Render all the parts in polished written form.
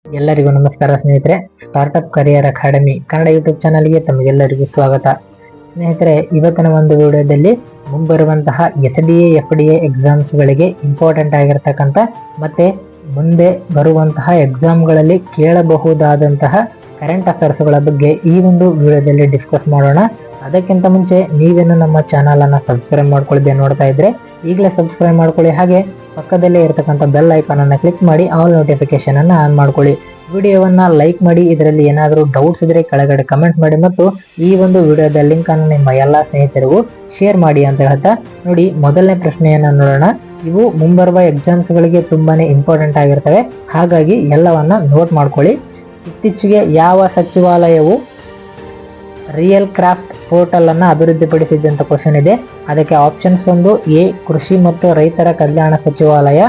ಎಲ್ಲರಿಗೂ ನಮಸ್ಕಾರ ಸ್ನೇಹಿತರೆ. Startup career academy Kannada YouTube ಚಾನಲ್ಗೆ ತಮಗೆಲ್ಲರಿಗೂ ಸ್ವಾಗತ. ಸ್ನೇಹಿತರೆ, ಇವತ್ತಿನ ಒಂದು ವಿಡಿಯೋದಲ್ಲಿ ಮುಂಬರುವಂತಹ SDA FDA ಎಕ್ಸಾಮ್ಸ್ಗಳಿಗೆ ಇಂಪಾರ್ಟೆಂಟ್ ಆಗಿರ್ತಕ್ಕಂಥ ಮತ್ತೆ ಮುಂದೆ ಬರುವಂತಹ ಎಕ್ಸಾಮ್ಗಳಲ್ಲಿ ಕೇಳಬಹುದಾದಂತಹ ಕರೆಂಟ್ ಅಫೇರ್ಸ್ಗಳ ಬಗ್ಗೆ ಈ ಒಂದು ವಿಡಿಯೋದಲ್ಲಿ ಡಿಸ್ಕಸ್ ಮಾಡೋಣ. ಅದಕ್ಕಿಂತ ಮುಂಚೆ ನೀವೇನು ನಮ್ಮ ಚಾನಲ್ ಅನ್ನ ಸಬ್ಸ್ಕ್ರೈಬ್ ಮಾಡ್ಕೊಳ್ಳದೆ ನೋಡ್ತಾ ಇದ್ರೆ ಈಗಲೇ ಸಬ್ಸ್ಕ್ರೈಬ್ ಮಾಡ್ಕೊಳ್ಳಿ. ಹಾಗೆ ಪಕ್ಕದಲ್ಲೇ ಇರತಕ್ಕಂಥ ಬೆಲ್ ಐಕಾನ್ ಅನ್ನು ಕ್ಲಿಕ್ ಮಾಡಿ ಆಲ್ ನೋಟಿಫಿಕೇಶನ್ ಅನ್ನು ಆನ್ ಮಾಡ್ಕೊಳ್ಳಿ. ವಿಡಿಯೋವನ್ನ ಲೈಕ್ ಮಾಡಿ. ಇದರಲ್ಲಿ ಏನಾದರೂ ಡೌಟ್ಸ್ ಇದ್ರೆ ಕೆಳಗಡೆ ಕಮೆಂಟ್ ಮಾಡಿ ಮತ್ತು ಈ ಒಂದು ವಿಡಿಯೋದ ಲಿಂಕ್ ಅನ್ನು ನಿಮ್ಮ ಎಲ್ಲಾ ಸ್ನೇಹಿತರಿಗೂ ಶೇರ್ ಮಾಡಿ ಅಂತ ಹೇಳ್ತಾ, ನೋಡಿ ಮೊದಲನೇ ಪ್ರಶ್ನೆಯನ್ನ ನೋಡೋಣ. ಇವು ಮುಂಬರುವ ಎಕ್ಸಾಮ್ಸ್ ಗಳಿಗೆ ತುಂಬಾನೇ ಇಂಪಾರ್ಟೆಂಟ್ ಆಗಿರ್ತವೆ, ಹಾಗಾಗಿ ಎಲ್ಲವನ್ನ ನೋಟ್ ಮಾಡ್ಕೊಳ್ಳಿ. ಇತ್ತೀಚೆಗೆ ಯಾವ ಸಚಿವಾಲಯವು ರಿಯಲ್ ಕ್ರಾಫ್ಟ್ ಪೋರ್ಟಲ್ ಅನ್ನ ಅಭಿವೃದ್ಧಿಪಡಿಸಿದೆ ಅಂತ ಕ್ವಶನ್ ಇದೆ. ಅದಕ್ಕೆ ಆಪ್ಷನ್ಸ್ ಒಂದು: ಎ ಕೃಷಿ ಮತ್ತು ರೈತರ ಕಲ್ಯಾಣ ಸಚಿವಾಲಯ,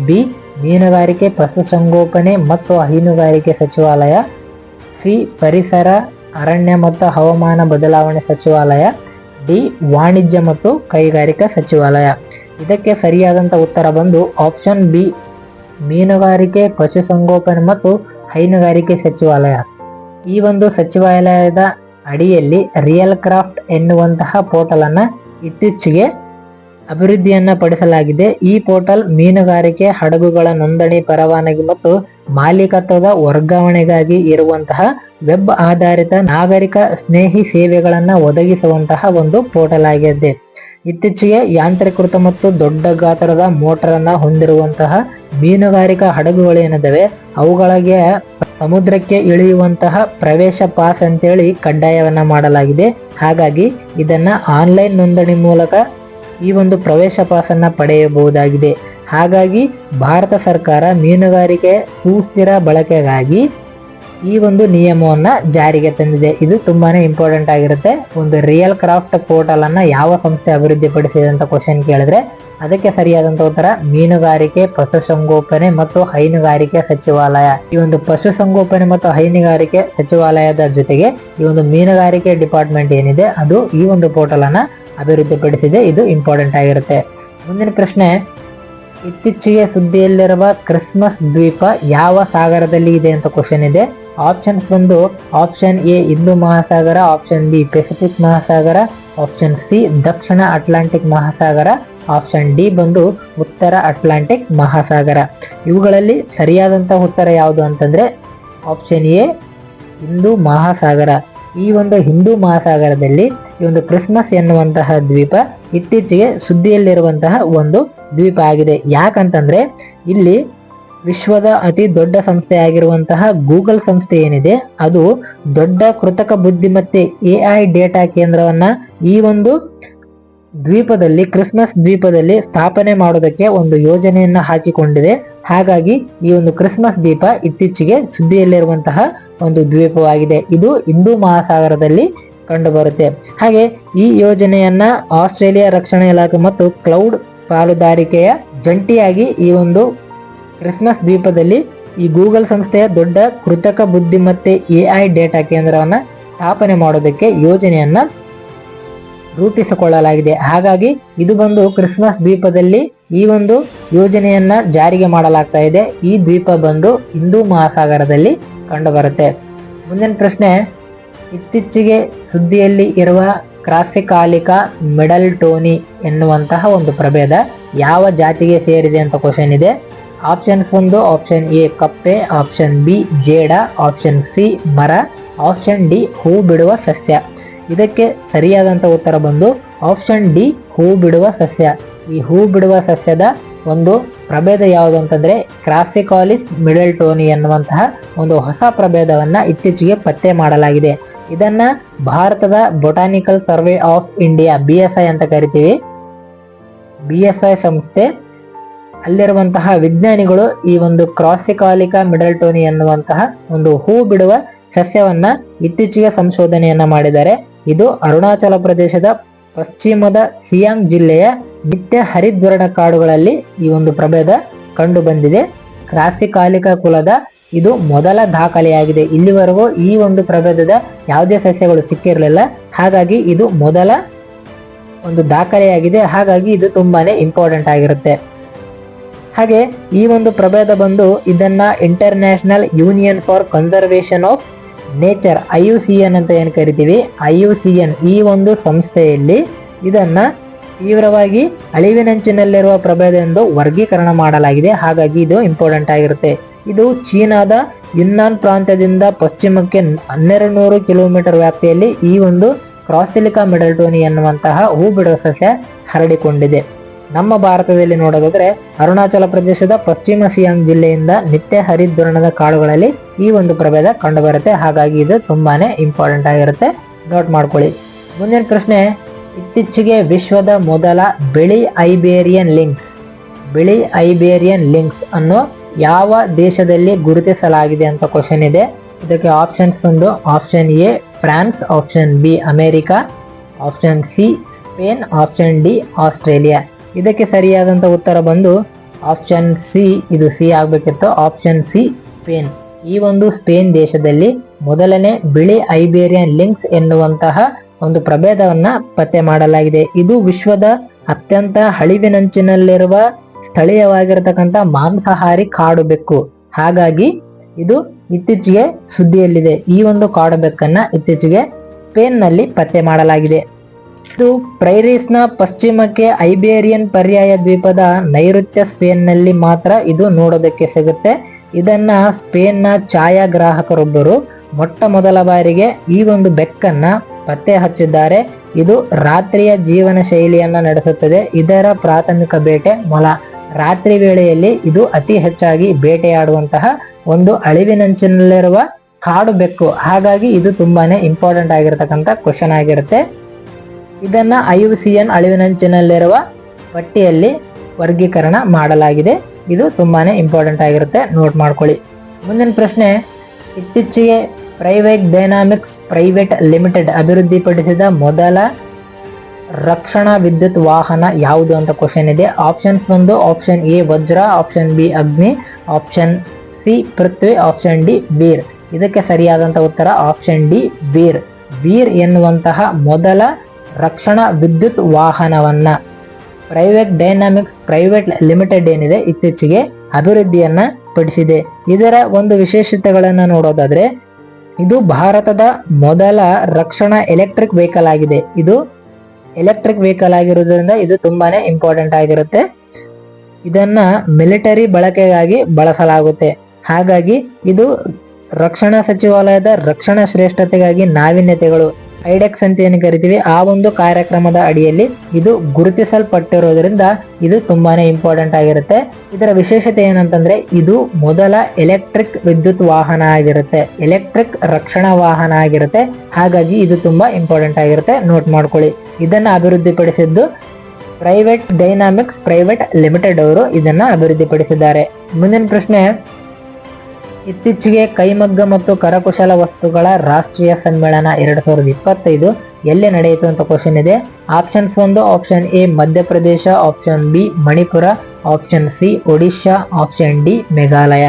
ಬಿ ಮೀನುಗಾರಿಕೆ ಪಶುಸಂಗೋಪನೆ ಮತ್ತು ಹೈನುಗಾರಿಕೆ ಸಚಿವಾಲಯ, ಸಿ ಪರಿಸರ ಅರಣ್ಯ ಮತ್ತು ಹವಾಮಾನ ಬದಲಾವಣೆ ಸಚಿವಾಲಯ, ಡಿ ವಾಣಿಜ್ಯ ಮತ್ತು ಕೈಗಾರಿಕಾ ಸಚಿವಾಲಯ. ಇದಕ್ಕೆ ಸರಿಯಾದಂತ ಉತ್ತರ ಬಂದು ಆಪ್ಷನ್ ಬಿ, ಮೀನುಗಾರಿಕೆ ಪಶುಸಂಗೋಪನೆ ಮತ್ತು ಹೈನುಗಾರಿಕೆ ಸಚಿವಾಲಯ. ಈ ಒಂದು ಸಚಿವಾಲಯದ ಅಡಿಯಲ್ಲಿ ರಿಯಲ್ ಕ್ರಾಫ್ಟ್ ಎನ್ನುವಂತಹ ಪೋರ್ಟಲ್ ಅನ್ನ ಇತ್ತೀಚೆಗೆ ಅಭಿವೃದ್ಧಿಯನ್ನ ಪಡಿಸಲಾಗಿದೆ. ಈ ಪೋರ್ಟಲ್ ಮೀನುಗಾರಿಕೆ ಹಡಗುಗಳ ನೋಂದಣಿ, ಪರವಾನಗಿ ಮತ್ತು ಮಾಲೀಕತ್ವದ ವರ್ಗಾವಣೆಗಾಗಿ ಇರುವಂತಹ ವೆಬ್ ಆಧಾರಿತ ನಾಗರಿಕ ಸ್ನೇಹಿ ಸೇವೆಗಳನ್ನ ಒದಗಿಸುವಂತಹ ಒಂದು ಪೋರ್ಟಲ್ ಆಗಿದೆ. ಇತ್ತೀಚೆಗೆ ಯಾಂತ್ರೀಕೃತ ಮತ್ತು ದೊಡ್ಡ ಗಾತ್ರದ ಮೋಟರ್ ಅನ್ನ ಹೊಂದಿರುವಂತಹ ಮೀನುಗಾರಿಕಾ ಹಡಗುಗಳೇನಿದ್ದಾವೆ ಅವುಗಳಿಗೆ ಸಮುದ್ರಕ್ಕೆ ಇಳಿಯುವಂತಹ ಪ್ರವೇಶ ಪಾಸ್ ಅಂತೇಳಿ ಕಡ್ಡಾಯವನ್ನ ಮಾಡಲಾಗಿದೆ. ಹಾಗಾಗಿ ಇದನ್ನ ಆನ್ಲೈನ್ ನೋಂದಣಿ ಮೂಲಕ ಈ ಒಂದು ಪ್ರವೇಶ ಪಾಸ್ ಅನ್ನ ಪಡೆಯಬಹುದಾಗಿದೆ. ಹಾಗಾಗಿ ಭಾರತ ಸರ್ಕಾರ ಮೀನುಗಾರಿಕೆ ಸುಸ್ಥಿರ ಬಳಕೆಗಾಗಿ ಈ ಒಂದು ನಿಯಮವನ್ನ ಜಾರಿಗೆ ತಂದಿದೆ. ಇದು ತುಂಬಾನೇ ಇಂಪಾರ್ಟೆಂಟ್ ಆಗಿರುತ್ತೆ. ಒಂದು ರಿಯಲ್ ಕ್ರಾಫ್ಟ್ ಪೋರ್ಟಲ್ ಅನ್ನ ಯಾವ ಸಂಸ್ಥೆ ಅಭಿವೃದ್ಧಿ ಪಡಿಸಿದೆ ಅಂತ ಕ್ವಶನ್ ಕೇಳಿದ್ರೆ ಅದಕ್ಕೆ ಸರಿಯಾದಂತ ಉತ್ತರ ಮೀನುಗಾರಿಕೆ ಪಶುಸಂಗೋಪನೆ ಮತ್ತು ಹೈನುಗಾರಿಕೆ ಸಚಿವಾಲಯ. ಈ ಒಂದು ಪಶುಸಂಗೋಪನೆ ಮತ್ತು ಹೈನುಗಾರಿಕೆ ಸಚಿವಾಲಯದ ಜೊತೆಗೆ ಈ ಒಂದು ಮೀನುಗಾರಿಕೆ ಡಿಪಾರ್ಟ್ಮೆಂಟ್ ಏನಿದೆ ಅದು ಈ ಒಂದು ಪೋರ್ಟಲ್ ಅನ್ನ ಅಭಿವೃದ್ಧಿಪಡಿಸಿದೆ. ಇದು ಇಂಪಾರ್ಟೆಂಟ್ ಆಗಿರುತ್ತೆ. ಮುಂದಿನ ಪ್ರಶ್ನೆ: ಇತ್ತೀಚೆಗೆ ಸುದ್ದಿಯಲ್ಲಿರುವ ಕ್ರಿಸ್ಮಸ್ ದ್ವೀಪ ಯಾವ ಸಾಗರದಲ್ಲಿ ಇದೆ ಅಂತ ಕ್ವಶನ್ ಇದೆ. ಆಪ್ಷನ್ಸ್ ಬಂದು option A Hindu Mahasagara, option B Pacific Mahasagara, option C Dakshina Atlantic Mahasagara, option D ಬಂದು ಉತ್ತರ ಅಟ್ಲಾಂಟಿಕ್ ಮಹಾಸಾಗರ. ಇವುಗಳಲ್ಲಿ ಸರಿಯಾದಂತಹ ಉತ್ತರ ಯಾವುದು ಅಂತಂದ್ರೆ ಆಪ್ಷನ್ ಎ ಹಿಂದೂ ಮಹಾಸಾಗರ. ಈ ಒಂದು ಹಿಂದೂ ಮಹಾಸಾಗರದಲ್ಲಿ ಈ ಒಂದು ಕ್ರಿಸ್ಮಸ್ ಎನ್ನುವಂತಹ ದ್ವೀಪ ಇತ್ತೀಚೆಗೆ ಸುದ್ದಿಯಲ್ಲಿರುವಂತಹ ಒಂದು ದ್ವೀಪ ಆಗಿದೆ. ಯಾಕಂತಂದ್ರೆ ಇಲ್ಲಿ ವಿಶ್ವದ ಅತಿ ದೊಡ್ಡ ಸಂಸ್ಥೆ ಆಗಿರುವಂತಹ ಗೂಗಲ್ ಸಂಸ್ಥೆ ಏನಿದೆ ಅದು ದೊಡ್ಡ ಕೃತಕ ಬುದ್ಧಿಮತ್ತೆ AI ಡೇಟಾ ಕೇಂದ್ರವನ್ನ ಈ ಒಂದು ದ್ವೀಪದಲ್ಲಿ, ಕ್ರಿಸ್ಮಸ್ ದ್ವೀಪದಲ್ಲಿ ಸ್ಥಾಪನೆ ಮಾಡೋದಕ್ಕೆ ಒಂದು ಯೋಜನೆಯನ್ನ ಹಾಕಿಕೊಂಡಿದೆ. ಹಾಗಾಗಿ ಈ ಒಂದು ಕ್ರಿಸ್ಮಸ್ ದ್ವೀಪ ಇತ್ತೀಚೆಗೆ ಸುದ್ದಿಯಲ್ಲಿರುವಂತಹ ಒಂದು ದ್ವೀಪವಾಗಿದೆ. ಇದು ಹಿಂದೂ ಮಹಾಸಾಗರದಲ್ಲಿ ಕಂಡು ಬರುತ್ತೆ. ಹಾಗೆ ಈ ಯೋಜನೆಯನ್ನ ಆಸ್ಟ್ರೇಲಿಯಾ ರಕ್ಷಣಾ ಇಲಾಖೆ ಮತ್ತು ಕ್ಲೌಡ್ ಪಾಲುದಾರಿಕೆಯ ಜಂಟಿಯಾಗಿ ಈ ಒಂದು ಕ್ರಿಸ್ಮಸ್ ದ್ವೀಪದಲ್ಲಿ ಈ ಗೂಗಲ್ ಸಂಸ್ಥೆಯ ದೊಡ್ಡ ಕೃತಕ ಬುದ್ಧಿಮತ್ತೆ AI ಡೇಟಾ ಕೇಂದ್ರವನ್ನ ಸ್ಥಾಪನೆ ಮಾಡೋದಕ್ಕೆ ಯೋಜನೆಯನ್ನ ರೂಪಿಸಿಕೊಳ್ಳಲಾಗಿದೆ. ಹಾಗಾಗಿ ಇದು ಬಂದು ಕ್ರಿಸ್ಮಸ್ ದ್ವೀಪದಲ್ಲಿ ಈ ಒಂದು ಯೋಜನೆಯನ್ನ ಜಾರಿಗೆ ಮಾಡಲಾಗ್ತಾ ಇದೆ. ಈ ದ್ವೀಪ ಬಂದು ಹಿಂದೂ ಮಹಾಸಾಗರದಲ್ಲಿ ಕಂಡು ಬರುತ್ತೆ. ಮುಂದಿನ ಪ್ರಶ್ನೆ: ಇತ್ತೀಚೆಗೆ ಸುದ್ದಿಯಲ್ಲಿ ಇರುವ ಕ್ರಾಸಿಕಾಲಿಕಾ ಮಿಡಲ್ ಟೋನಿ ಎನ್ನುವಂತಹ ಒಂದು ಪ್ರಭೇದ ಯಾವ ಜಾತಿಗೆ ಸೇರಿದೆ ಅಂತ ಕ್ವಶನ್ ಇದೆ. ಆಪ್ಷನ್ಸ್ ಒಂದು ಆಪ್ಷನ್ ಎ ಕಪ್ಪೆ, ಆಪ್ಷನ್ ಬಿ ಜೇಡ, ಆಪ್ಷನ್ ಸಿ ಮರ, ಆಪ್ಷನ್ ಡಿ ಹೂ ಬಿಡುವ ಸಸ್ಯ. ಇದಕ್ಕೆ ಸರಿಯಾದಂತ ಉತ್ತರ ಬಂದು ಆಪ್ಷನ್ ಡಿ ಹೂ ಬಿಡುವ ಸಸ್ಯ. ಈ ಹೂ ಬಿಡುವ ಸಸ್ಯದ ಒಂದು ಪ್ರಭೇದ ಯಾವುದು ಅಂತಂದ್ರೆ ಕ್ರಾಸಿಕಾಲಿಸ್ ಮಿಡಲ್ ಟೋನಿ ಎನ್ನುವಂತಹ ಒಂದು ಹೊಸ ಪ್ರಭೇದವನ್ನ ಇತ್ತೀಚೆಗೆ ಪತ್ತೆ ಮಾಡಲಾಗಿದೆ. ಇದನ್ನ ಭಾರತದ botanical survey of India BSI ಅಂತ ಕರಿತೀವಿ. BSI ಸಂಸ್ಥೆ ಅಲ್ಲಿರುವಂತಹ ವಿಜ್ಞಾನಿಗಳು ಈ ಒಂದು ಕ್ರಾಸಿಕಾಲಿಕಾ ಮಿಡಲ್ ಟೋನಿ ಎನ್ನುವಂತಹ ಒಂದು ಹೂ ಬಿಡುವ ಸಸ್ಯವನ್ನ ಇತ್ತೀಚೆಗೆ ಸಂಶೋಧನೆಯನ್ನ ಮಾಡಿದ್ದಾರೆ. ಇದು ಅರುಣಾಚಲ ಪ್ರದೇಶದ ಪಶ್ಚಿಮದ ಸಿಯಾಂಗ್ ಜಿಲ್ಲೆಯ ನಿತ್ಯ ಹರಿದ್ವರ್ಣ ಕಾಡುಗಳಲ್ಲಿ ಈ ಒಂದು ಪ್ರಭೇದ ಕಂಡು ಬಂದಿದೆ. ಕ್ರಾಸಿಕಾಲಿಕಾ ಕುಲದ ಇದು ಮೊದಲ ದಾಖಲೆಯಾಗಿದೆ. ಇಲ್ಲಿವರೆಗೂ ಈ ಒಂದು ಪ್ರಭೇದದ ಯಾವುದೇ ಸಸ್ಯಗಳು ಸಿಕ್ಕಿರಲಿಲ್ಲ. ಹಾಗಾಗಿ ಇದು ಮೊದಲ ಒಂದು ದಾಖಲೆಯಾಗಿದೆ. ಹಾಗಾಗಿ ಇದು ತುಂಬಾನೇ ಇಂಪಾರ್ಟೆಂಟ್ ಆಗಿರುತ್ತೆ. ಹಾಗೆ ಈ ಒಂದು ಪ್ರಭೇದ ಬಂದು ಇದನ್ನ international union for conservation of nature IUCN ಅಂತ ಏನು ಕರಿತೀವಿ, IUCN ಈ ಒಂದು ಸಂಸ್ಥೆಯಲ್ಲಿ ಇದನ್ನ ತೀವ್ರವಾಗಿ ಅಳಿವಿನಂಚಿನಲ್ಲಿರುವ ಪ್ರಭೇದ ಎಂದು ವರ್ಗೀಕರಣ ಮಾಡಲಾಗಿದೆ. ಹಾಗಾಗಿ ಇದು ಇಂಪಾರ್ಟೆಂಟ್ ಆಗಿರುತ್ತೆ. ಇದು ಚೀನಾದ ಯುನ್ನಾನ್ ಪ್ರಾಂತ್ಯದಿಂದ ಪಶ್ಚಿಮಕ್ಕೆ 1200 ಕಿಲೋಮೀಟರ್ ವ್ಯಾಪ್ತಿಯಲ್ಲಿ ಈ ಒಂದು ಕ್ರಾಸಿಲಿಕಾ ಮಿಡಲ್ಟೋನಿ ಎನ್ನುವಂತಹ ಹೂ ಬಿಡುವ ಸಸ್ಯ ಹರಡಿಕೊಂಡಿದೆ. ನಮ್ಮ ಭಾರತದಲ್ಲಿ ನೋಡೋದಾದ್ರೆ ಅರುಣಾಚಲ ಪ್ರದೇಶದ ಪಶ್ಚಿಮ ಸಿಯಾಂಗ್ ಜಿಲ್ಲೆಯಿಂದ ನಿತ್ಯ ಹರಿದ್ವರ್ಣದ ಕಾಡುಗಳಲ್ಲಿ ಈ ಒಂದು ಪ್ರಭೇದ ಕಂಡುಬರುತ್ತೆ. ಹಾಗಾಗಿ ಇದು ತುಂಬಾನೇ ಇಂಪಾರ್ಟೆಂಟ್ ಆಗಿರುತ್ತೆ, ನೋಟ್ ಮಾಡ್ಕೊಳ್ಳಿ. ಮುಂದಿನ ಪ್ರಶ್ನೆ, ಇತ್ತೀಚೆಗೆ ವಿಶ್ವದ ಮೊದಲ ಬಿಳಿ ಐಬೇರಿಯನ್ ಲಿಂಕ್ಸ್ ಅನ್ನು ಯಾವ ದೇಶದಲ್ಲಿ ಗುರುತಿಸಲಾಗಿದೆ ಅಂತ ಕ್ವಶನ್ ಇದೆ. ಇದಕ್ಕೆ ಆಪ್ಷನ್ಸ್ ಬಂದು option A France, option B America, option C Spain, option D Australia. ಇದಕ್ಕೆ ಸರಿಯಾದಂತ ಉತ್ತರ ಬಂದು ಆಪ್ಷನ್ ಸಿ, ಇದು ಸಿ ಆಗ್ಬೇಕಿತ್ತು, ಆಪ್ಷನ್ ಸಿ ಸ್ಪೇನ್. ಈ ಒಂದು ಸ್ಪೇನ್ ದೇಶದಲ್ಲಿ ಮೊದಲನೇ ಬಿಳಿ ಐಬೇರಿಯನ್ ಲಿಂಕ್ಸ್ ಎನ್ನುವಂತಹ ಒಂದು ಪ್ರಭೇದವನ್ನ ಪತ್ತೆ ಮಾಡಲಾಗಿದೆ. ಇದು ವಿಶ್ವದ ಅತ್ಯಂತ ಅಳಿವಿನಂಚಿನಲ್ಲಿರುವ ಸ್ಥಳೀಯವಾಗಿರತಕ್ಕಂತ ಮಾಂಸಾಹಾರಿ ಕಾಡು ಬೆಕ್ಕು. ಹಾಗಾಗಿ ಇದು ಇತ್ತೀಚೆಗೆ ಸುದ್ದಿಯಲ್ಲಿದೆ. ಈ ಒಂದು ಕಾಡು ಬೆಕ್ಕನ್ನ ಇತ್ತೀಚೆಗೆ ಸ್ಪೇನ್ ನಲ್ಲಿ ಪತ್ತೆ ಮಾಡಲಾಗಿದೆ. ಇದು ಪ್ರೈರೀಸ್ ನ ಪಶ್ಚಿಮಕ್ಕೆ ಐಬೇರಿಯನ್ ಪರ್ಯಾಯ ದ್ವೀಪದ ನೈಋತ್ಯ ಸ್ಪೇನ್ ನಲ್ಲಿ ಮಾತ್ರ ಇದು ನೋಡೋದಕ್ಕೆ ಸಿಗುತ್ತೆ. ಇದನ್ನ ಸ್ಪೇನ್ ನ ಛಾಯಾಗ್ರಾಹಕರೊಬ್ಬರು ಮೊಟ್ಟ ಮೊದಲ ಬಾರಿಗೆ ಈ ಒಂದು ಬೆಕ್ಕನ್ನ ಪತ್ತೆ ಹಚ್ಚಿದ್ದಾರೆ. ಇದು ರಾತ್ರಿಯ ಜೀವನ ಶೈಲಿಯನ್ನ ನಡೆಸುತ್ತದೆ. ಇದರ ಪ್ರಾಥಮಿಕ ಬೇಟೆ ಮೊಲ. ರಾತ್ರಿ ವೇಳೆಯಲ್ಲಿ ಇದು ಅತಿ ಹೆಚ್ಚಾಗಿ ಬೇಟೆಯಾಡುವಂತಹ ಒಂದು ಅಳಿವಿನಂಚಿನಲ್ಲಿರುವ ಕಾಡು ಬೆಕ್ಕು. ಹಾಗಾಗಿ ಇದು ತುಂಬಾನೇ ಇಂಪಾರ್ಟೆಂಟ್ ಆಗಿರತಕ್ಕಂತ ಕ್ವಶನ್ ಆಗಿರುತ್ತೆ. ಇದನ್ನ IUCN ಅಳಿವಿನಂಚಿನಲ್ಲಿರುವ ಪಟ್ಟಿಯಲ್ಲಿ ವರ್ಗೀಕರಣ ಮಾಡಲಾಗಿದೆ. ಇದು ತುಂಬಾನೇ ಇಂಪಾರ್ಟೆಂಟ್ ಆಗಿರುತ್ತೆ, ನೋಟ್ ಮಾಡ್ಕೊಳ್ಳಿ. ಮುಂದಿನ ಪ್ರಶ್ನೆ, ಇತ್ತೀಚೆಗೆ ಪ್ರೈವೇಟ್ ಡೈನಾಮಿಕ್ಸ್ ಪ್ರೈವೇಟ್ ಲಿಮಿಟೆಡ್ ಅಭಿವೃದ್ಧಿಪಡಿಸಿದ ಮೊದಲ ರಕ್ಷಣಾ ವಿದ್ಯುತ್ ವಾಹನ ಯಾವುದು ಅಂತ ಕ್ವಶನ್ ಇದೆ. ಆಪ್ಷನ್ಸ್ ಬಂದು ಆಪ್ಷನ್ ಎ ವಜ್ರ, ಆಪ್ಷನ್ ಬಿ ಅಗ್ನಿ, ಆಪ್ಷನ್ ಸಿ ಪೃಥ್ವಿ, ಆಪ್ಷನ್ ಡಿ ವೀರ್. ಇದಕ್ಕೆ ಸರಿಯಾದಂತ ಉತ್ತರ ಆಪ್ಷನ್ ಡಿ ವೀರ್. ವೀರ್ ಎನ್ನುವಂತಹ ಮೊದಲ ರಕ್ಷಣಾ ವಿದ್ಯುತ್ ವಾಹನವನ್ನ ಪ್ರೈವೇಟ್ ಡೈನಾಮಿಕ್ಸ್ ಪ್ರೈವೇಟ್ ಲಿಮಿಟೆಡ್ ಏನಿದೆ ಇತ್ತೀಚೆಗೆ ಅಭಿವೃದ್ಧಿಯನ್ನ ಪಡಿಸಿದೆ. ಇದರ ಒಂದು ವಿಶೇಷತೆಗಳನ್ನ ನೋಡೋದಾದ್ರೆ ಇದು ಭಾರತದ ಮೊದಲ ರಕ್ಷಣಾ ಎಲೆಕ್ಟ್ರಿಕ್ ವೆಹಿಕಲ್ ಆಗಿದೆ. ಇದು ಎಲೆಕ್ಟ್ರಿಕ್ ವೆಹಿಕಲ್ ಆಗಿರೋದ್ರಿಂದ ಇದು ತುಂಬಾನೇ ಇಂಪಾರ್ಟೆಂಟ್ ಆಗಿರುತ್ತೆ. ಇದನ್ನ ಮಿಲಿಟರಿ ಬಳಕೆಗಾಗಿ ಬಳಸಲಾಗುತ್ತೆ. ಹಾಗಾಗಿ ಇದು ರಕ್ಷಣಾ ಸಚಿವಾಲಯದ ರಕ್ಷಣಾ ಶ್ರೇಷ್ಠತೆಗಾಗಿ ನಾವೀನ್ಯತೆಗಳು ಐಡೆಕ್ಸ್ ಅಂತ ಏನು ಕರಿತೀವಿ ಆ ಒಂದು ಕಾರ್ಯಕ್ರಮದ ಅಡಿಯಲ್ಲಿ ಇದು ಗುರುತಿಸಲ್ಪಟ್ಟಿರೋದ್ರಿಂದ ಇದು ತುಂಬಾನೇ ಇಂಪಾರ್ಟೆಂಟ್ ಆಗಿರುತ್ತೆ. ಇದರ ವಿಶೇಷತೆ ಏನಂತಂದ್ರೆ ಇದು ಮೊದಲ ಎಲೆಕ್ಟ್ರಿಕ್ ವಿದ್ಯುತ್ ವಾಹನ ಆಗಿರುತ್ತೆ, ಎಲೆಕ್ಟ್ರಿಕ್ ರಕ್ಷಣಾ ವಾಹನ ಆಗಿರುತ್ತೆ. ಹಾಗಾಗಿ ಇದು ತುಂಬಾ ಇಂಪಾರ್ಟೆಂಟ್ ಆಗಿರುತ್ತೆ, ನೋಟ್ ಮಾಡ್ಕೊಳ್ಳಿ. ಇದನ್ನ ಅಭಿವೃದ್ಧಿಪಡಿಸಿದ್ದು ಪ್ರೈವೇಟ್ ಡೈನಾಮಿಕ್ಸ್ ಪ್ರೈವೇಟ್ ಲಿಮಿಟೆಡ್ ಅವರು ಇದನ್ನ ಅಭಿವೃದ್ಧಿಪಡಿಸಿದ್ದಾರೆ. ಮುಂದಿನ ಪ್ರಶ್ನೆ, ಇತ್ತೀಚೆಗೆ ಕೈಮಗ್ಗ ಮತ್ತು ಕರಕುಶಲ ವಸ್ತುಗಳ ರಾಷ್ಟ್ರೀಯ ಸಮ್ಮೇಳನ 2025 ಎಲ್ಲಿ ನಡೆಯಿತು ಅಂತ ಕ್ವಶನ್ ಇದೆ. ಆಪ್ಷನ್ಸ್ ಒಂದು option A Madhya Pradesh, option B Manipur, option C Odisha, option D Meghalaya.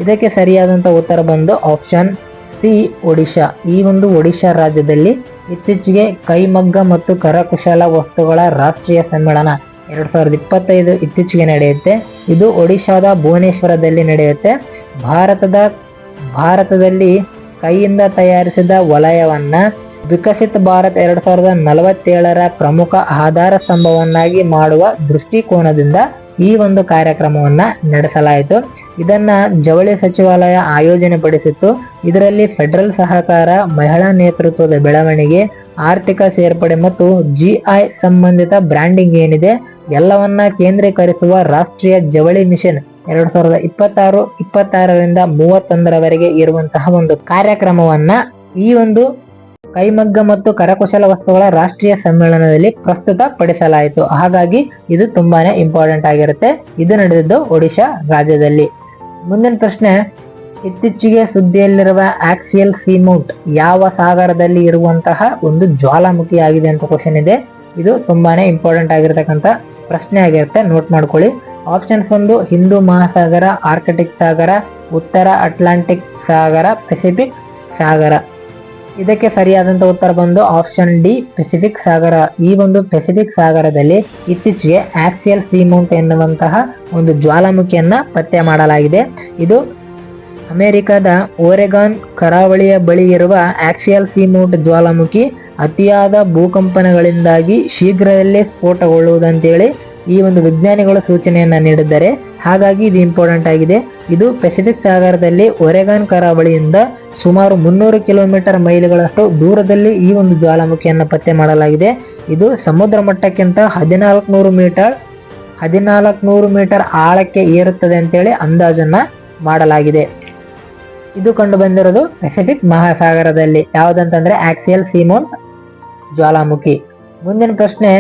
ಇದಕ್ಕೆ ಸರಿಯಾದಂತ ಉತ್ತರ ಬಂದು ಆಪ್ಷನ್ ಸಿ ಒಡಿಶಾ. ಈ ಒಂದು ಒಡಿಶಾ ರಾಜ್ಯದಲ್ಲಿ ಇತ್ತೀಚೆಗೆ ಕೈಮಗ್ಗ ಮತ್ತು ಕರಕುಶಲ ವಸ್ತುಗಳ ರಾಷ್ಟ್ರೀಯ ಸಮ್ಮೇಳನ 2025 ಇತ್ತೀಚೆಗೆ ನಡೆಯುತ್ತೆ. ಇದು ಒಡಿಶಾದ ಭುವನೇಶ್ವರದಲ್ಲಿ ನಡೆಯುತ್ತೆ. ಭಾರತದಲ್ಲಿ ಕೈಯಿಂದ ತಯಾರಿಸಿದ ವಲಯವನ್ನ ವಿಕಸಿತ ಭಾರತ್ 2047ರ ಪ್ರಮುಖ ಆಧಾರ ಸ್ತಂಭವನ್ನಾಗಿ ಮಾಡುವ ದೃಷ್ಟಿಕೋನದಿಂದ ಈ ಒಂದು ಕಾರ್ಯಕ್ರಮವನ್ನ ನಡೆಸಲಾಯಿತು. ಇದನ್ನ ಜವಳಿ ಸಚಿವಾಲಯ ಆಯೋಜನೆ ಪಡಿಸಿತ್ತು. ಇದರಲ್ಲಿ ಫೆಡರಲ್ ಸಹಕಾರ, ಮಹಿಳಾ ನೇತೃತ್ವದ ಬೆಳವಣಿಗೆ, ಆರ್ಥಿಕ ಸೇರ್ಪಡೆ ಮತ್ತು GI ಸಂಬಂಧಿತ ಬ್ರ್ಯಾಂಡಿಂಗ್ ಏನಿದೆ ಎಲ್ಲವನ್ನ ಕೇಂದ್ರೀಕರಿಸುವ ರಾಷ್ಟ್ರೀಯ ಜವಳಿ ಮಿಷನ್ 2026ರಿಂದ 31ರವರೆಗೆ ಇರುವಂತಹ ಒಂದು ಕಾರ್ಯಕ್ರಮವನ್ನ ಈ ಒಂದು ಕೈಮಗ್ಗ ಮತ್ತು ಕರಕುಶಲ ವಸ್ತುಗಳ ರಾಷ್ಟ್ರೀಯ ಸಮ್ಮೇಳನದಲ್ಲಿ ಪ್ರಸ್ತುತ ಪಡಿಸಲಾಯಿತು. ಹಾಗಾಗಿ ಇದು ತುಂಬಾನೇ ಇಂಪಾರ್ಟೆಂಟ್ ಆಗಿರುತ್ತೆ. ಇದು ನಡೆದಿದ್ದು ಒಡಿಶಾ ರಾಜ್ಯದಲ್ಲಿ. ಮುಂದಿನ ಪ್ರಶ್ನೆ, ಇತ್ತೀಚೆಗೆ ಸುದ್ದಿಯಲ್ಲಿರುವ ಆಕ್ಸಿಯಲ್ ಸೀಮೌಂಟ್ ಯಾವ ಸಾಗರದಲ್ಲಿ ಇರುವಂತಹ ಒಂದು ಜ್ವಾಲಾಮುಖಿ ಆಗಿದೆ ಅಂತ ಕ್ವಶನ್ ಇದೆ. ಇದು ತುಂಬಾನೇ ಇಂಪಾರ್ಟೆಂಟ್ ಆಗಿರತಕ್ಕಂತ ಪ್ರಶ್ನೆ ಆಗಿರುತ್ತೆ, ನೋಟ್ ಮಾಡ್ಕೊಳ್ಳಿ. ಆಪ್ಷನ್ಸ್ ಒಂದು ಹಿಂದೂ ಮಹಾಸಾಗರ, ಆರ್ಕಟಿಕ್ ಸಾಗರ, ಉತ್ತರ ಅಟ್ಲಾಂಟಿಕ್ ಸಾಗರ, ಪೆಸಿಫಿಕ್ ಸಾಗರ. ಇದಕ್ಕೆ ಸರಿಯಾದಂತ ಉತ್ತರ ಬಂದು ಆಪ್ಷನ್ ಡಿ ಪೆಸಿಫಿಕ್ ಸಾಗರ. ಈ ಒಂದು ಪೆಸಿಫಿಕ್ ಸಾಗರದಲ್ಲಿ ಇತ್ತೀಚೆಗೆ ಆಕ್ಸಿಯಲ್ ಸೀ ಮೌಂಟ್ ಎನ್ನುವಂತಹ ಒಂದು ಜ್ವಾಲಾಮುಖಿಯನ್ನ ಪತ್ತೆ ಮಾಡಲಾಗಿದೆ. ಇದು ಅಮೆರಿಕದ ಓರೆಗಾನ್ ಕರಾವಳಿಯ ಬಳಿ ಇರುವ ಆಕ್ಸಿಯಲ್ ಸೀ ಮೌಂಟ್ ಜ್ವಾಲಾಮುಖಿ ಅತಿಯಾದ ಭೂಕಂಪನಗಳಿಂದಾಗಿ ಶೀಘ್ರದಲ್ಲೇ ಸ್ಫೋಟಗೊಳ್ಳುವುದಂತೇಳಿ ಈ ಒಂದು ವಿಜ್ಞಾನಿಗಳು ಸೂಚನೆಯನ್ನ ನೀಡಿದ್ದಾರೆ. ಹಾಗಾಗಿ ಇದು ಇಂಪಾರ್ಟೆಂಟ್ ಆಗಿದೆ. ಇದು ಪೆಸಿಫಿಕ್ ಸಾಗರದಲ್ಲಿ ಒರೆಗಾನ್ ಕರಾವಳಿಯಿಂದ ಸುಮಾರು 300 ಕಿಲೋಮೀಟರ್ ಮೈಲಿಗಳಷ್ಟು ದೂರದಲ್ಲಿ ಈ ಒಂದು ಜ್ವಾಲಾಮುಖಿಯನ್ನು ಪತ್ತೆ ಮಾಡಲಾಗಿದೆ. ಇದು ಸಮುದ್ರ ಮಟ್ಟಕ್ಕಿಂತ 1400 ಮೀಟರ್ ಆಳಕ್ಕೆ ಏರುತ್ತದೆ ಅಂತೇಳಿ ಅಂದಾಜನ್ನ ಮಾಡಲಾಗಿದೆ. ಇದು ಕಂಡು ಬಂದಿರೋದು ಪೆಸಿಫಿಕ್ ಮಹಾಸಾಗರದಲ್ಲಿ. ಯಾವುದಂತಂದ್ರೆ ಆಕ್ಸಿಯಲ್ ಸೀ ಮೌಂಟ್ ಜ್ವಾಲಾಮುಖಿ. ಮುಂದಿನ ಪ್ರಶ್ನೆ,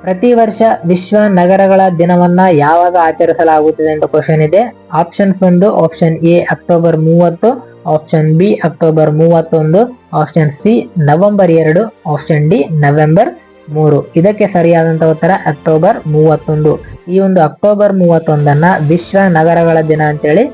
ಪ್ರತಿ ವರ್ಷ ವಿಶ್ವ ನಗರಗಳ ದಿನವನ್ನ ಯಾವಾಗ ಆಚರಿಸಲಾಗುತ್ತದೆ ಅಂತ ಕ್ವಶನ್ ಇದೆ. ಆಪ್ಷನ್ಸ್ ಒಂದು option A October 30, option B October 31, option C November 2, option D November 3. ಇದಕ್ಕೆ ಸರಿಯಾದಂತ ಉತ್ತರ ಅಕ್ಟೋಬರ್ 31. ಈ ಒಂದು ಅಕ್ಟೋಬರ್ 31 ವಿಶ್ವ ನಗರಗಳ ದಿನ ಅಂತೇಳಿ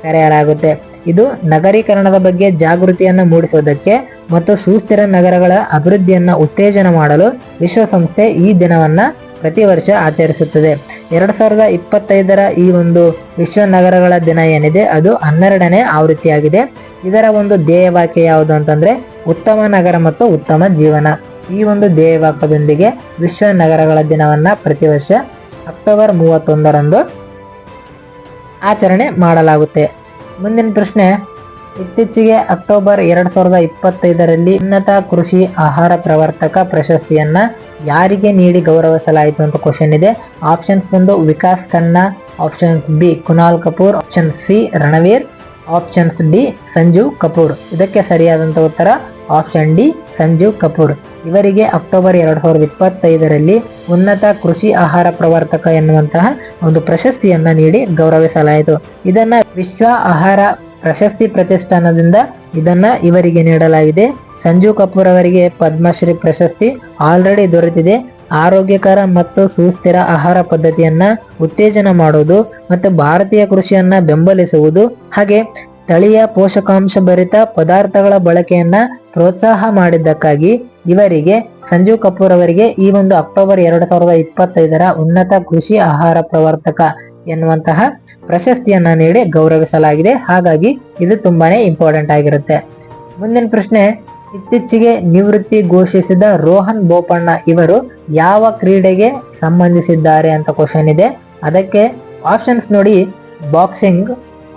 ಕರೆಯಲಾಗುತ್ತೆ. ಇದು ನಗರೀಕರಣದ ಬಗ್ಗೆ ಜಾಗೃತಿಯನ್ನ ಮೂಡಿಸುವುದಕ್ಕೆ ಮತ್ತು ಸುಸ್ಥಿರ ನಗರಗಳ ಅಭಿವೃದ್ಧಿಯನ್ನ ಉತ್ತೇಜನ ಮಾಡಲು ವಿಶ್ವಸಂಸ್ಥೆ ಈ ದಿನವನ್ನ ಪ್ರತಿ ವರ್ಷ ಆಚರಿಸುತ್ತದೆ. 2025ರ ಈ ಒಂದು ವಿಶ್ವ ನಗರಗಳ ದಿನ ಏನಿದೆ ಅದು 12ನೇ ಆವೃತ್ತಿಯಾಗಿದೆ. ಇದರ ಒಂದು ಧ್ಯೇಯವಾಕ್ಯ ಯಾವುದು ಅಂತಂದ್ರೆ ಉತ್ತಮ ನಗರ ಮತ್ತು ಉತ್ತಮ ಜೀವನ. ಈ ಒಂದು ಧ್ಯೇಯವಾಕ್ಯದೊಂದಿಗೆ ವಿಶ್ವ ನಗರಗಳ ದಿನವನ್ನ ಪ್ರತಿ ವರ್ಷ ಅಕ್ಟೋಬರ್ 31ರಂದು ಆಚರಣೆ ಮಾಡಲಾಗುತ್ತೆ. ಮುಂದಿನ ಪ್ರಶ್ನೆ, ಇತ್ತೀಚೆಗೆ ಅಕ್ಟೋಬರ್ 2025ರಲ್ಲಿ ಉನ್ನತ ಕೃಷಿ ಆಹಾರ ಪ್ರವರ್ತಕ ಪ್ರಶಸ್ತಿಯನ್ನ ಯಾರಿಗೆ ನೀಡಿ ಗೌರವಿಸಲಾಯಿತು ಅಂತ ಕ್ವಶನ್ ಇದೆ. ಆಪ್ಷನ್ಸ್ ಒಂದು Vikas Khanna, options B Kunal Kapoor, option C Ranveer, options D Sanjeev Kapoor. ಇದಕ್ಕೆ ಸರಿಯಾದಂತ ಉತ್ತರ ಆಪ್ಷನ್ ಡಿ ಸಂಜೀವ್ ಕಪೂರ್. ಇವರಿಗೆ ಅಕ್ಟೋಬರ್ 2025ರಲ್ಲಿ ಉನ್ನತ ಕೃಷಿ ಆಹಾರ ಪ್ರವರ್ತಕ ಎನ್ನುವಂತಹ ಒಂದು ಪ್ರಶಸ್ತಿಯನ್ನ ನೀಡಿ ಗೌರವಿಸಲಾಯಿತು. ಇದನ್ನ ವಿಶ್ವ ಆಹಾರ ಪ್ರಶಸ್ತಿ ಪ್ರತಿಷ್ಠಾನದಿಂದ ಇದನ್ನ ಇವರಿಗೆ ನೀಡಲಾಗಿದೆ. ಸಂಜೀವ್ ಕಪೂರ್ ಅವರಿಗೆ ಪದ್ಮಶ್ರೀ ಪ್ರಶಸ್ತಿ ಆಲ್ರೆಡಿ ದೊರೆತಿದೆ. ಆರೋಗ್ಯಕರ ಮತ್ತು ಸುಸ್ಥಿರ ಆಹಾರ ಪದ್ಧತಿಯನ್ನ ಉತ್ತೇಜನ ಮಾಡುವುದು ಮತ್ತು ಭಾರತೀಯ ಕೃಷಿಯನ್ನ ಬೆಂಬಲಿಸುವುದು ಹಾಗೆ ಸ್ಥಳೀಯ ಪೋಷಕಾಂಶ ಭರಿತ ಪದಾರ್ಥಗಳ ಬಳಕೆಯನ್ನ ಪ್ರೋತ್ಸಾಹ ಮಾಡಿದ್ದಕ್ಕಾಗಿ ಇವರಿಗೆ ಸಂಜೀವ್ ಕಪೂರ್ ಅವರಿಗೆ ಈ ಒಂದು ಅಕ್ಟೋಬರ್ 2025ರ ಉನ್ನತ ಕೃಷಿ ಆಹಾರ ಪ್ರವರ್ತಕ ಎನ್ನುವಂತಹ ಪ್ರಶಸ್ತಿಯನ್ನ ನೀಡಿ ಗೌರವಿಸಲಾಗಿದೆ. ಹಾಗಾಗಿ ಇದು ತುಂಬಾನೇ ಇಂಪಾರ್ಟೆಂಟ್ ಆಗಿರುತ್ತೆ. ಮುಂದಿನ ಪ್ರಶ್ನೆ, ಇತ್ತೀಚೆಗೆ ನಿವೃತ್ತಿ ಘೋಷಿಸಿದ ರೋಹನ್ ಬೋಪಣ್ಣ ಇವರು ಯಾವ ಕ್ರೀಡೆಗೆ ಸಂಬಂಧಿಸಿದ್ದಾರೆ ಅಂತ ಕ್ವಶನ್ ಇದೆ. ಅದಕ್ಕೆ ಆಪ್ಷನ್ಸ್ ನೋಡಿ, boxing,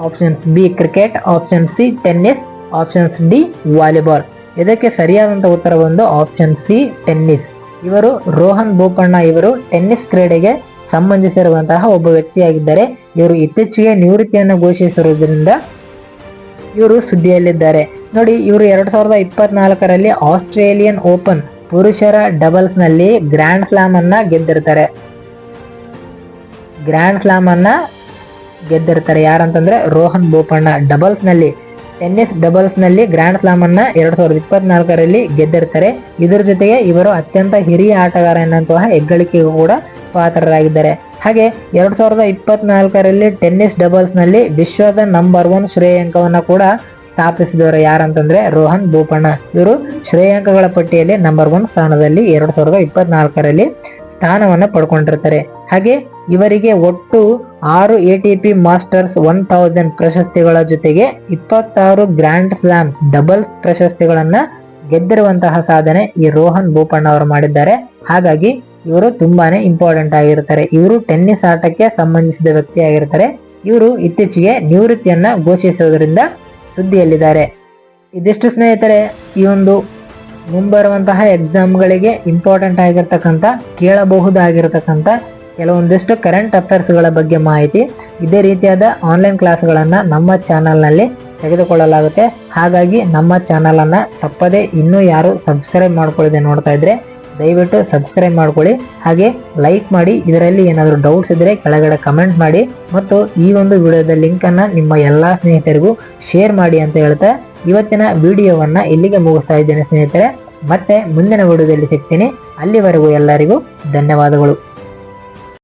options B cricket, option C tennis, options D volleyball. ಇದಕ್ಕೆ ಸರಿಯಾದಂತ ಉತ್ತರ ಒಂದು ಆಪ್ಷನ್ ಸಿ ಟೆನ್ನಿಸ್. ಇವರು ರೋಹನ್ ಬೋಪಣ್ಣ ಇವರು ಟೆನ್ನಿಸ್ ಕ್ರೀಡೆಗೆ ಸಂಬಂಧಿಸಿರುವಂತಹ ಒಬ್ಬ ವ್ಯಕ್ತಿಯಾಗಿದ್ದಾರೆ. ಇವರು ಇತ್ತೀಚೆಗೆ ನಿವೃತ್ತಿಯನ್ನು ಘೋಷಿಸಿರುವುದರಿಂದ ಇವರು ಸುದ್ದಿಯಲ್ಲಿದ್ದಾರೆ. ನೋಡಿ, ಇವರು 2024ರಲ್ಲಿ ಆಸ್ಟ್ರೇಲಿಯನ್ ಓಪನ್ ಪುರುಷರ ಡಬಲ್ಸ್ ನಲ್ಲಿ ಗ್ರ್ಯಾಂಡ್ ಸ್ಲಾಮ್ ಅನ್ನ ಗೆದ್ದಿರ್ತಾರೆ. ಯಾರಂತಂದ್ರೆ ರೋಹನ್ ಬೋಪಣ್ಣ ಟೆನ್ನಿಸ್ ಡಬಲ್ಸ್ ನಲ್ಲಿ ಗ್ರ್ಯಾಂಡ್ ಸ್ಲಾಮ್ ಅನ್ನ 2024ರಲ್ಲಿ ಗೆದ್ದಿರ್ತಾರೆ. ಇದರ ಜೊತೆಗೆ ಇವರು ಅತ್ಯಂತ ಹಿರಿಯ ಆಟಗಾರ ಎನ್ನುವಂತಹ ಹೆಗ್ಗಳಿಕೆಗೂ ಕೂಡ ಪಾತ್ರರಾಗಿದ್ದಾರೆ. ಹಾಗೆ 2024ರಲ್ಲಿ ಟೆನ್ನಿಸ್ ಡಬಲ್ಸ್ ನಲ್ಲಿ ವಿಶ್ವದ ನಂಬರ್ 1 ಶ್ರೇಯಾಂಕವನ್ನ ಕೂಡ ಸ್ಥಾಪಿಸಿದವರು ಯಾರಂತಂದ್ರೆ ರೋಹನ್ ಬೋಪಣ್ಣ. ಇವರು ಶ್ರೇಯಾಂಕಗಳ ಪಟ್ಟಿಯಲ್ಲಿ ನಂಬರ್ 1 ಸ್ಥಾನದಲ್ಲಿ 2024ರಲ್ಲಿ ಸ್ಥಾನವನ್ನ ಪಡ್ಕೊಂಡಿರ್ತಾರೆ. ಹಾಗೆ ಇವರಿಗೆ ಒಟ್ಟು 6 ATP ಮಾಸ್ಟರ್ಸ್ 1000 ಪ್ರಶಸ್ತಿಗಳ ಜೊತೆಗೆ 26 ಗ್ರ್ಯಾಂಡ್ ಸ್ಲಾಮ್ ಡಬಲ್ಸ್ ಪ್ರಶಸ್ತಿಗಳನ್ನ ಗೆದ್ದಿರುವಂತಹ ಸಾಧನೆ ಈ ರೋಹನ್ ಬೋಪಣ್ಣ ಅವರು ಮಾಡಿದ್ದಾರೆ. ಹಾಗಾಗಿ ಇವರು ತುಂಬಾನೇ ಇಂಪಾರ್ಟೆಂಟ್ ಆಗಿರ್ತಾರೆ. ಇವರು ಟೆನ್ನಿಸ್ ಆಟಕ್ಕೆ ಸಂಬಂಧಿಸಿದ ವ್ಯಕ್ತಿ ಆಗಿರ್ತಾರೆ. ಇವರು ಇತ್ತೀಚೆಗೆ ನಿವೃತ್ತಿಯನ್ನ ಘೋಷಿಸುವುದರಿಂದ ಸುದ್ದಿಯಲ್ಲಿದ್ದಾರೆ. ಇದಿಷ್ಟು ಸ್ನೇಹಿತರೆ, ಈ ಒಂದು ಮುಂಬರುವಂತಹ ಎಕ್ಸಾಮ್ಗಳಿಗೆ ಇಂಪಾರ್ಟೆಂಟ್ ಆಗಿರ್ತಕ್ಕಂಥ ಕೇಳಬಹುದಾಗಿರ್ತಕ್ಕಂಥ ಕೆಲವೊಂದಿಷ್ಟು ಕರೆಂಟ್ ಅಫೇರ್ಸ್ಗಳ ಬಗ್ಗೆ ಮಾಹಿತಿ. ಇದೇ ರೀತಿಯಾದ ಆನ್ಲೈನ್ ಕ್ಲಾಸ್ಗಳನ್ನು ನಮ್ಮ ಚಾನಲ್ನಲ್ಲಿ ತೆಗೆದುಕೊಳ್ಳಲಾಗುತ್ತೆ. ಹಾಗಾಗಿ ನಮ್ಮ ಚಾನಲನ್ನು ತಪ್ಪದೇ ಇನ್ನೂ ಯಾರು ಸಬ್ಸ್ಕ್ರೈಬ್ ಮಾಡ್ಕೊಳ್ಳದೆ ನೋಡ್ತಾ ಇದ್ರೆ ದಯವಿಟ್ಟು ಸಬ್ಸ್ಕ್ರೈಬ್ ಮಾಡ್ಕೊಳ್ಳಿ. ಹಾಗೆ ಲೈಕ್ ಮಾಡಿ. ಇದರಲ್ಲಿ ಏನಾದರೂ ಡೌಟ್ಸ್ ಇದ್ದರೆ ಕೆಳಗಡೆ ಕಮೆಂಟ್ ಮಾಡಿ ಮತ್ತು ಈ ಒಂದು ವಿಡಿಯೋದ ಲಿಂಕನ್ನು ನಿಮ್ಮ ಎಲ್ಲ ಸ್ನೇಹಿತರಿಗೂ ಶೇರ್ ಮಾಡಿ ಅಂತ ಹೇಳ್ತಾ ಇವತ್ತಿನ ವಿಡಿಯೋವನ್ನು ಇಲ್ಲಿಗೆ ಮುಗಿಸ್ತಾ ಇದ್ದೇನೆ ಸ್ನೇಹಿತರೆ. ಮತ್ತೆ ಮುಂದಿನ ವಿಡಿಯೋದಲ್ಲಿ ಸಿಗ್ತೀನಿ. ಅಲ್ಲಿವರೆಗೂ ಎಲ್ಲರಿಗೂ ಧನ್ಯವಾದಗಳು.